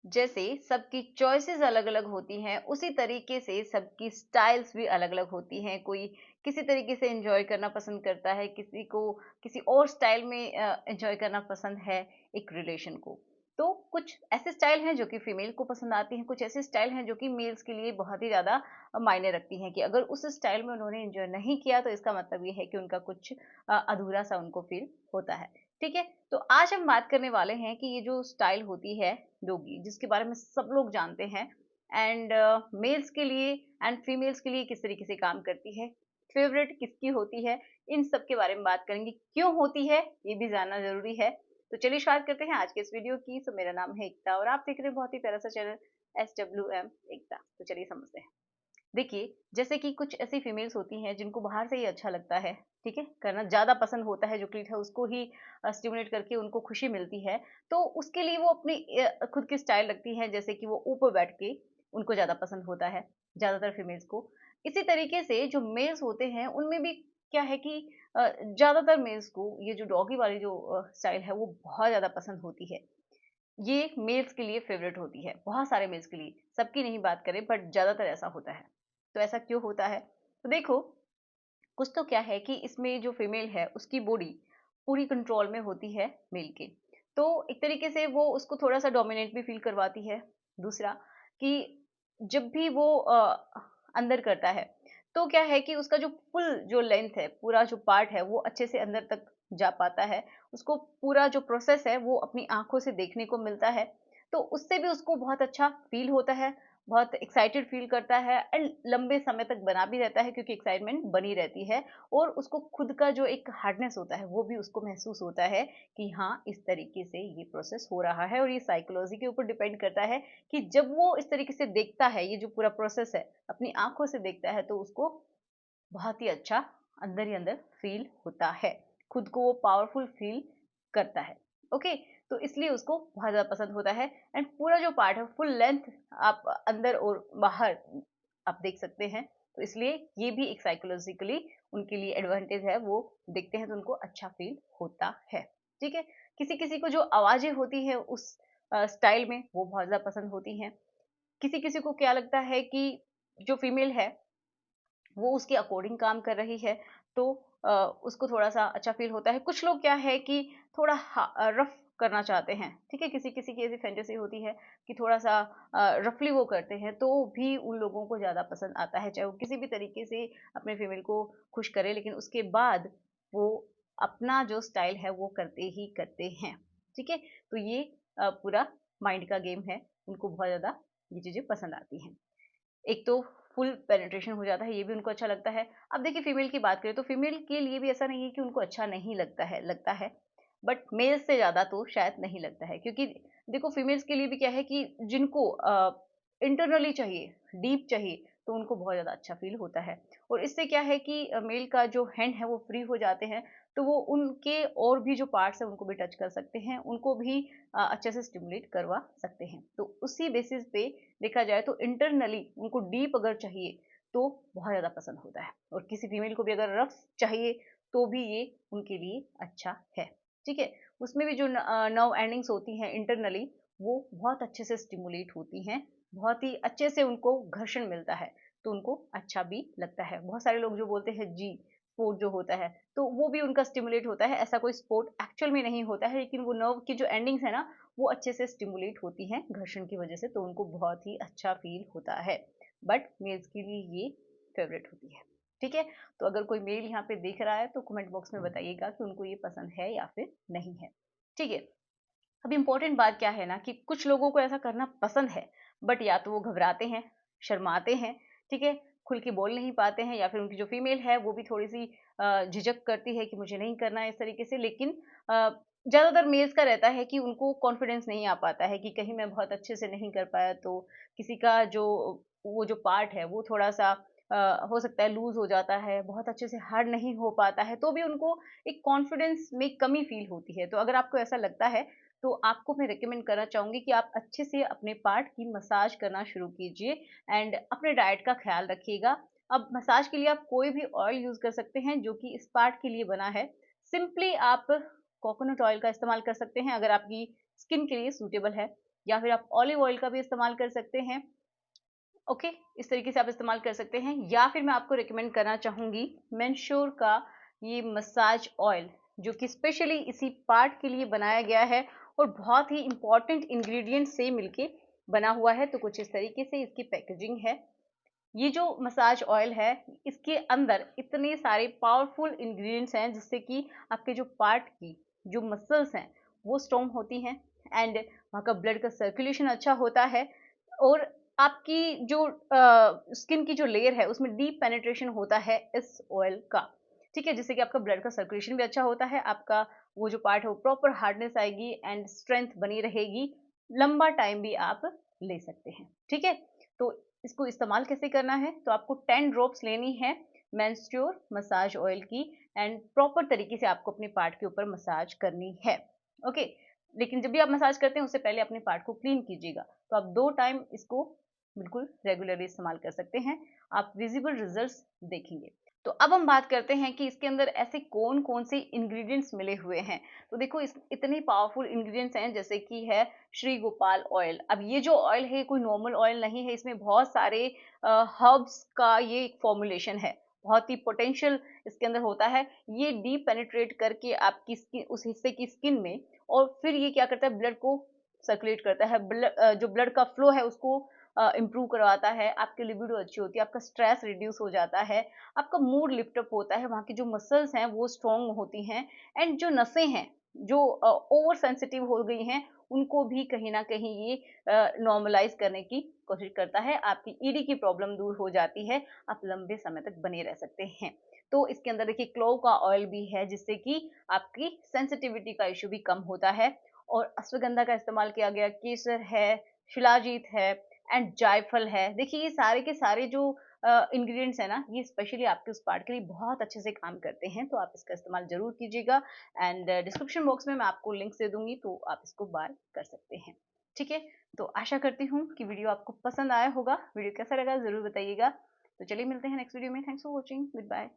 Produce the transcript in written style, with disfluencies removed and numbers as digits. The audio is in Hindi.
जैसे सबकी चॉइसेस अलग अलग होती हैं, उसी तरीके से सबकी स्टाइल्स भी अलग अलग होती हैं। कोई किसी तरीके से एंजॉय करना पसंद करता है, किसी को किसी और स्टाइल में एंजॉय करना पसंद है एक रिलेशन को। तो कुछ ऐसे स्टाइल हैं जो कि फीमेल को पसंद आती हैं, कुछ ऐसे स्टाइल हैं जो कि मेल्स के लिए बहुत ही ज़्यादा मायने रखती हैं कि अगर उस स्टाइल में उन्होंने एंजॉय नहीं किया तो इसका मतलब ये है कि उनका कुछ अधूरा सा उनको फील होता है। ठीक है, तो आज हम बात करने वाले हैं कि ये जो स्टाइल होती है डोगी, जिसके बारे में सब लोग जानते हैं, एंड मेल्स के लिए एंड फीमेल्स के लिए किस तरीके से काम करती है, फेवरेट किसकी होती है, इन सब के बारे में बात करेंगे। क्यों होती है ये भी जानना जरूरी है। तो चलिए स्टार्ट करते हैं आज के इस वीडियो की। तो मेरा नाम है एकता और आप देख रहे हैं बहुत ही प्यारा सा चैनल SWM एकता। तो चलिए समझते हैं। देखिए, जैसे कि कुछ ऐसी फीमेल्स होती हैं जिनको बाहर से ही अच्छा लगता है, ठीक है, करना ज़्यादा पसंद होता है, जो क्लिट है उसको ही स्टिमुलेट करके उनको खुशी मिलती है। तो उसके लिए वो अपनी खुद की स्टाइल रखती हैं, जैसे कि वो ऊपर बैठ के उनको ज़्यादा पसंद होता है, ज़्यादातर फीमेल्स को। इसी तरीके से जो मेल्स होते हैं, उनमें भी क्या है कि ज़्यादातर मेल्स को ये जो डॉगी वाली जो स्टाइल है, वो बहुत ज़्यादा पसंद होती है। ये मेल्स के लिए फेवरेट होती है, बहुत सारे मेल्स के लिए, सबकी नहीं बात करें बट ज़्यादातर ऐसा होता है। तो ऐसा क्यों होता है? तो देखो, कुछ तो क्या है कि इसमें जो फीमेल है उसकी बॉडी पूरी कंट्रोल में होती है मेल के। तो एक तरीके से वो उसको थोड़ा-सा डोमिनेट भी फ़ील करवाती है। दूसरा कि जब भी वो अंदर करता है, तो क्या है कि उसका जो फुल जो लेंथ है, पूरा जो पार्ट है वो अच्छे से अंदर तक जा पाता है। उसको पूरा जो प्रोसेस है वो अपनी आँखों से देखने को मिलता है। तो उससे भी उसको बहुत अच्छा फ़ील होता है, बहुत एक्साइटेड फ़ील करता है एंड लंबे समय तक बना भी रहता है, क्योंकि एक्साइटमेंट बनी रहती है। और उसको खुद का जो एक हार्डनेस होता है वो भी उसको महसूस होता है कि हाँ, इस तरीके से ये प्रोसेस हो रहा है। और ये साइकोलॉजी के ऊपर डिपेंड करता है कि जब वो इस तरीके से देखता है, ये जो पूरा प्रोसेस है अपनी आँखों से देखता है, तो उसको बहुत ही अच्छा अंदर ही अंदर फ़ील होता है। खुद को वो पावरफुल फ़ील करता है। ओके? तो इसलिए उसको बहुत ज़्यादा पसंद होता है एंड पूरा जो पार्ट है फुल लेंथ आप अंदर और बाहर आप देख सकते हैं। तो इसलिए ये भी एक साइकोलॉजिकली उनके लिए एडवांटेज है, वो देखते हैं तो उनको अच्छा फ़ील होता है। ठीक है? किसी-किसी को जो आवाज़ें होती हैं उस स्टाइल में वो बहुत ज़्यादा पसंद होती हैं। किसी-किसी को क्या लगता है कि जो फीमेल है वो उसके अकॉर्डिंग काम कर रही है, तो उसको थोड़ा-सा अच्छा फ़ील होता है। कुछ लोग क्या है कि थोड़ा रफ़ करना चाहते हैं, ठीक है? किसी-किसी की ऐसी फैंटेसी होती है कि थोड़ा-सा रफ़ली वो करते हैं, तो भी उन लोगों को ज़्यादा पसंद आता है, चाहे वो किसी भी तरीके से अपने फीमेल को खुश करें, लेकिन उसके बाद वो अपना जो स्टाइल है, वो करते ही करते हैं, ठीक है? तो ये पूरा माइंड का गेम है, उनको बहुत ज़्यादा ये चीज़ें पसंद आती हैं। एक तो फुल पेनिट्रेशन हो जाता है, ये भी उनको अच्छा लगता है। अब देखिए फीमेल की बात करें तो फीमेल के लिए भी ऐसा नहीं है कि उनको अच्छा नहीं लगता है, बट मेल्स से ज़्यादा तो शायद नहीं लगता है, क्योंकि देखो फीमेल्स के लिए भी क्या है कि जिनको इंटरनली चाहिए, डीप चाहिए, तो उनको बहुत ज़्यादा अच्छा फ़ील होता है। और इससे क्या है कि मेल का जो हैंड है वो फ्री हो जाते हैं, तो वो उनके और भी जो पार्ट्स हैं उनको भी टच कर सकते हैं, उनको भी अच्छे से स्टिमुलेट करवा सकते हैं। तो उसी बेसिस पे देखा जाए तो इंटरनली उनको डीप अगर चाहिए तो बहुत ज़्यादा पसंद होता है, और किसी फीमेल को भी अगर रफ चाहिए तो भी ये उनके लिए अच्छा है। ठीक है, उसमें भी जो नर्व एंडिंग्स होती हैं इंटरनली, वो बहुत अच्छे से स्टिमुलेट होती हैं, बहुत ही अच्छे से उनको घर्षण मिलता है, तो उनको अच्छा भी लगता है। बहुत सारे लोग जो बोलते हैं जी स्पोर्ट जो होता है, तो वो भी उनका स्टिमुलेट होता है। ऐसा कोई स्पोर्ट एक्चुअल में नहीं होता है, लेकिन वो नर्व की जो एंडिंग्स है ना, वो अच्छे से स्टिमुलेट होती हैं घर्षण की वजह से, तो उनको बहुत ही अच्छा फील होता है। बट मेल्स के लिए ये फेवरेट होती है। ठीक है, तो अगर कोई मेल यहाँ पे देख रहा है तो कमेंट बॉक्स में बताइएगा कि उनको ये पसंद है या फिर नहीं है। ठीक है, अब इम्पोर्टेंट बात क्या है ना कि कुछ लोगों को ऐसा करना पसंद है, बट या तो वो घबराते हैं, शर्माते हैं, ठीक है, खुल के बोल नहीं पाते हैं, या फिर उनकी जो फीमेल है वो भी थोड़ी सी झिझक करती है कि मुझे नहीं करना है इस तरीके से। लेकिन ज़्यादातर मेल्स का रहता है कि उनको कॉन्फिडेंस नहीं आ पाता है कि कहीं मैं बहुत अच्छे से नहीं कर पाया तो किसी का जो वो जो पार्ट है वो थोड़ा सा हो सकता है लूज हो जाता है, बहुत अच्छे से हार्ड नहीं हो पाता है, तो भी उनको एक कॉन्फिडेंस में कमी फील होती है। तो अगर आपको ऐसा लगता है तो आपको मैं रिकमेंड करना चाहूँगी कि आप अच्छे से अपने पार्ट की मसाज करना शुरू कीजिए एंड अपने डाइट का ख़्याल रखिएगा। अब मसाज के लिए आप कोई भी ऑयल यूज़ कर सकते हैं जो कि इस पार्ट के लिए बना है। सिंपली आप कोकोनट ऑयल का इस्तेमाल कर सकते हैं अगर आपकी स्किन के लिए सूटेबल है। या फिर आप ऑलिव ऑयल का भी इस्तेमाल कर सकते हैं। ओके, इस तरीके से आप इस्तेमाल कर सकते हैं। या फिर मैं आपको रिकमेंड करना चाहूँगी मेंश्योर का ये मसाज ऑयल, जो कि स्पेशली इसी पार्ट के लिए बनाया गया है और बहुत ही इंपॉर्टेंट इंग्रेडिएंट से मिलके बना हुआ है। तो कुछ इस तरीके से इसकी पैकेजिंग है। ये जो मसाज ऑयल है, इसके अंदर इतने सारे पावरफुल इंग्रेडिएंट्स हैं जिससे कि आपके जो पार्ट की जो मसल्स हैं वो स्ट्रॉन्ग होती हैं, एंड वहाँ का ब्लड का सर्कुलेशन अच्छा होता है, और आपकी जो स्किन की जो लेयर है उसमें डीप पेनिट्रेशन होता है इस ऑयल का। ठीक है, जिससे कि आपका ब्लड का सर्कुलेशन भी अच्छा होता है, आपका वो जो पार्ट है वो प्रॉपर हार्डनेस आएगी एंड स्ट्रेंथ बनी रहेगी, लंबा टाइम भी आप ले सकते हैं। ठीक है, तो इसको इस्तेमाल कैसे करना है, तो आपको 10 ड्रॉप्स लेनी है मेंस्ट्योर मसाज ऑयल की, एंड प्रॉपर तरीके से आपको अपने पार्ट के ऊपर मसाज करनी है। ओके, लेकिन जब भी आप मसाज करते हैं उससे पहले अपने पार्ट को क्लीन कीजिएगा। तो आप 2 टाइम इसको बिल्कुल रेगुलरली इस्तेमाल कर सकते हैं, आप विजिबल रिजल्ट्स देखेंगे। तो अब हम बात करते हैं कि इसके अंदर ऐसे कौन-कौन से इंग्रेडिएंट्स मिले हुए हैं। तो देखो, इस इतने पावरफुल इंग्रेडिएंट्स हैं, जैसे कि है श्री गोपाल ऑयल। अब ये जो ऑयल है कोई नॉर्मल ऑयल नहीं है, इसमें बहुत सारे हर्ब्स का ये एक फॉर्मुलेशन है, बहुत ही पोटेंशियल इसके अंदर होता है। ये डीप पेनिट्रेट करके आपकी स्किन, उस हिस्से की स्किन में, और फिर ये क्या करता है, ब्लड को सर्कुलेट करता है, जो ब्लड का फ्लो है उसको इम्प्रूव करवाता है, आपकी लिबिडो अच्छी होती है, आपका स्ट्रेस रिड्यूस हो जाता है, आपका मूड लिफ्ट अप होता है, वहाँ की जो मसल्स हैं वो स्ट्रॉन्ग होती हैं, एंड जो नसें हैं जो ओवर सेंसिटिव हो गई हैं उनको भी कहीं न कहीं ये नॉर्मलाइज़ करने की कोशिश करता है, आपकी ईडी की प्रॉब्लम दूर हो जाती है, आप लंबे समय तक बने रह सकते हैं। तो इसके अंदर देखिए क्लोव का ऑयल भी है, जिससे कि आपकी सेंसिटिविटी का इश्यू भी कम होता है, और अश्वगंधा का इस्तेमाल किया गया, केसर है, शिलाजीत है, एंड जायफल है। देखिए ये सारे के सारे जो इंग्रेडिएंट्स हैं ना, ये स्पेशली आपके उस पार्ट के लिए बहुत अच्छे से काम करते हैं, तो आप इसका इस्तेमाल ज़रूर कीजिएगा, एंड डिस्क्रिप्शन बॉक्स में मैं आपको लिंक्स दे दूँगी, तो आप इसको बाय कर सकते हैं। ठीक है? तो आशा करती हूँ कि वीडियो आपको पसंद आया होगा। वीडियो कैसा लगा ज़रूर बताइएगा। तो चलिए मिलते हैं नेक्स्ट वीडियो में। Thanks for watching. Good bye.